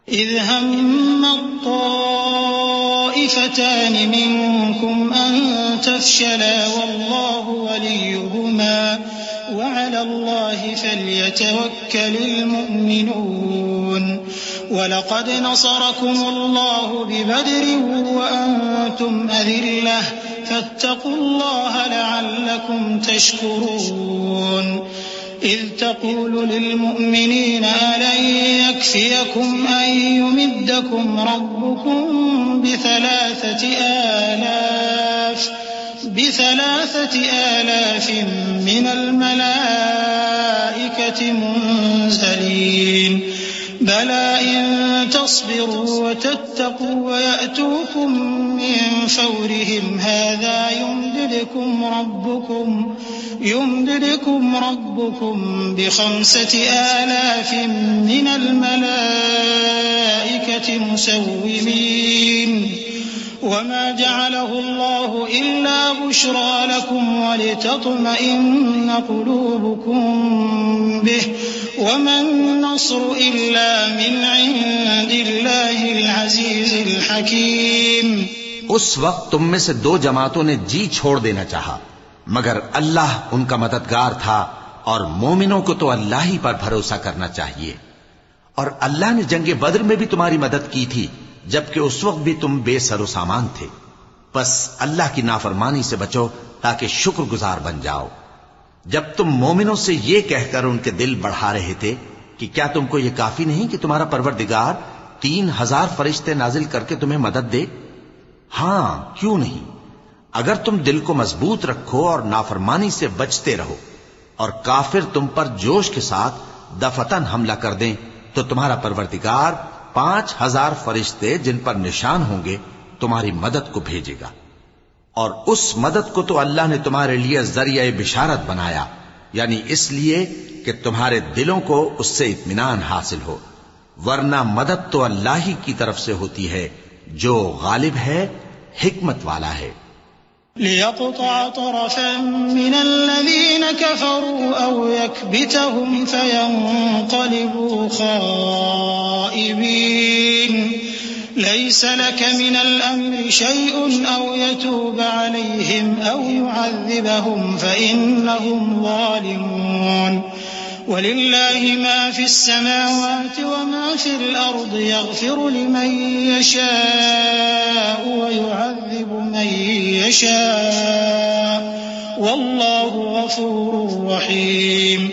إذ هم الطائفتان منكم أن تفشلا والله وليهما وعلى الله فليتوكل المؤمنون ولقد نصركم الله ببدر وأنتم أذلة فاتقوا الله لعلكم تشكرون إذ تقول للمؤمنين ألن يكفيكم أن يمدكم ربكم بثلاثة آلاف من الملائكة منزلين بلى إن تصبروا وتتقوا ويأتوكم من فورهم هذا يمددكم ربكم ب5,000 من الملائكة مسومين وما جعله الله إلا بشرى لكم ولتطمئن قلوبكم به وما النصر إلا من عند الله العزيز الحكيم. اس وقت تم میں سے 2 جماعتوں نے جی چھوڑ دینا چاہا مگر اللہ ان کا مددگار تھا اور مومنوں کو تو اللہ ہی پر بھروسہ کرنا چاہیے. اور اللہ نے جنگ بدر میں بھی تمہاری مدد کی تھی جبکہ اس وقت بھی تم بے سر و سامان تھے. بس اللہ کی نافرمانی سے بچو تاکہ شکر گزار بن جاؤ. جب تم مومنوں سے یہ کہہ کر ان کے دل بڑھا رہے تھے کہ کیا تم کو یہ کافی نہیں کہ تمہارا پروردگار 3,000 فرشتے نازل کر کے تمہیں مدد دے؟ ہاں کیوں نہیں، اگر تم دل کو مضبوط رکھو اور نافرمانی سے بچتے رہو اور کافر تم پر جوش کے ساتھ دفتن حملہ کر دیں تو تمہارا پروردگار 5,000 فرشتے جن پر نشان ہوں گے تمہاری مدد کو بھیجے گا. اور اس مدد کو تو اللہ نے تمہارے لیے ذریعہ بشارت بنایا، یعنی اس لیے کہ تمہارے دلوں کو اس سے اطمینان حاصل ہو، ورنہ مدد تو اللہ ہی کی طرف سے ہوتی ہے جو غالب ہے، حکمت والا ہے. ليقطع طرفا من الذين كفروا أو يكبتهم فينقلبوا خائبين ليس لك من الأمر شيء أو يتوب عليهم أو يعذبهم فإنهم ظالمون ولله ما في السماوات وما في الأرض يغفر لمن يشاء ويعذب من يشاء والله غفور رحيم.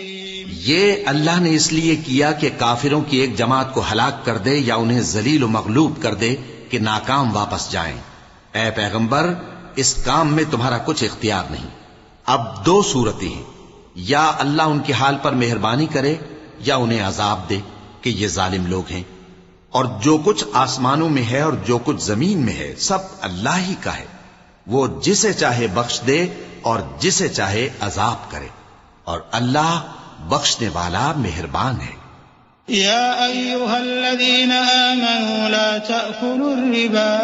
یہ اللہ نے اس لیے کیا کہ کافروں کی ایک جماعت کو ہلاک کر دے یا انہیں ذلیل و مغلوب کر دے کہ ناکام واپس جائیں. اے پیغمبر اس کام میں تمہارا کچھ اختیار نہیں. اب 2 صورتیں ہیں، یا اللہ ان کے حال پر مہربانی کرے یا انہیں عذاب دے کہ یہ ظالم لوگ ہیں. اور جو کچھ آسمانوں میں ہے اور جو کچھ زمین میں ہے سب اللہ ہی کا ہے. وہ جسے چاہے بخش دے اور جسے چاہے عذاب کرے، اور اللہ بخشنے والا مہربان ہے. يا أيها الذين آمنوا لا تأكلوا الربا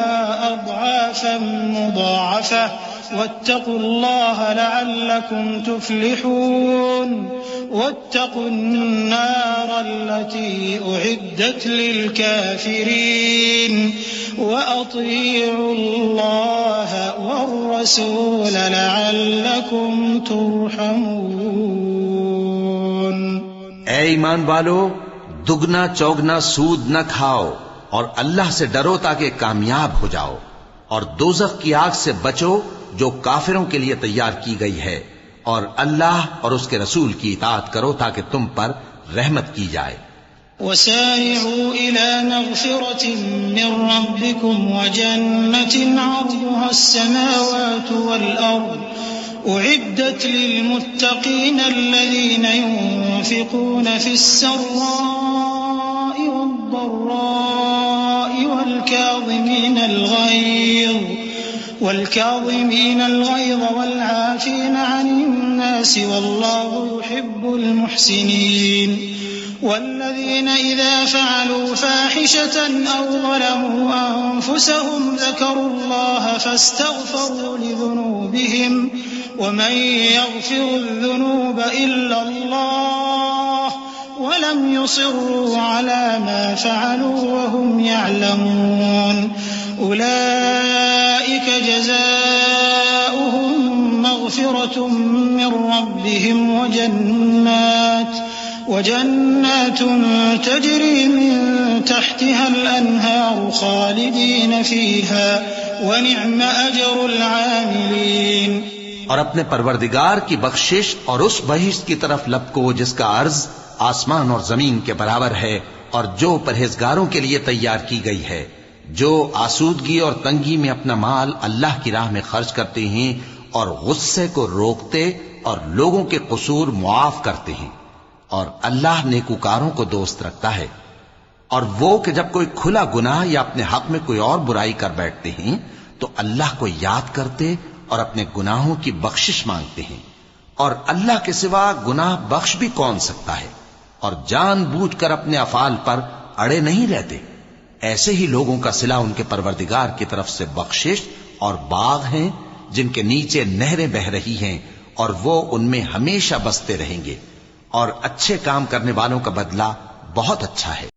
أضعافا مضاعفة واتقوا الله لعلكم تفلحون واتقوا النار التي أعدت للكافرين وأطيعوا الله والرسول لعلكم ترحمون. اے ایمان والو، دگنا چوگنا سود نہ کھاؤ اور اللہ سے ڈرو تاکہ کامیاب ہو جاؤ، اور دوزخ کی آگ سے بچو جو کافروں کے لیے تیار کی گئی ہے، اور اللہ اور اس کے رسول کی اطاعت کرو تاکہ تم پر رحمت کی جائے. وسارعوا إلى مغفرة من ربكم وجنة عرضها السماوات والأرض أعدت للمتقين الذين ينفقون في السراء والضراء والكاظمين الغيظ والعافين عن الناس والله يحب المحسنين. والذين إذا فعلوا فاحشة أو ظلموا أنفسهم ذكروا الله فاستغفروا لذنوبهم ومن يغفر الذنوب إلا الله ولم يصروا على ما فعلوا وهم يعلمون أولئك جزاؤهم مغفرة من ربهم وجنات تجري من تحتها الأنهار خالدين فيها ونعم أجر العاملين۔ اور اپنے پروردگار کی بخشش اور اس بہشت کی طرف لپکو جس کا عرض آسمان اور زمین کے برابر ہے اور جو پرہیزگاروں کے لیے تیار کی گئی ہے، جو آسودگی اور تنگی میں اپنا مال اللہ کی راہ میں خرچ کرتے ہیں اور غصے کو روکتے اور لوگوں کے قصور معاف کرتے ہیں، اور اللہ نیکوکاروں کو دوست رکھتا ہے۔ اور وہ کہ جب کوئی کھلا گناہ یا اپنے حق میں کوئی اور برائی کر بیٹھتے ہیں تو اللہ کو یاد کرتے اور اپنے گناہوں کی بخشش مانگتے ہیں، اور اللہ کے سوا گناہ بخش بھی کون سکتا ہے، اور جان بوجھ کر اپنے افعال پر اڑے نہیں رہتے۔ ایسے ہی لوگوں کا صلہ ان کے پروردگار کی طرف سے بخشش اور باغ ہیں جن کے نیچے نہریں بہ رہی ہیں، اور وہ ان میں ہمیشہ بستے رہیں گے، اور اچھے کام کرنے والوں کا بدلہ بہت اچھا ہے۔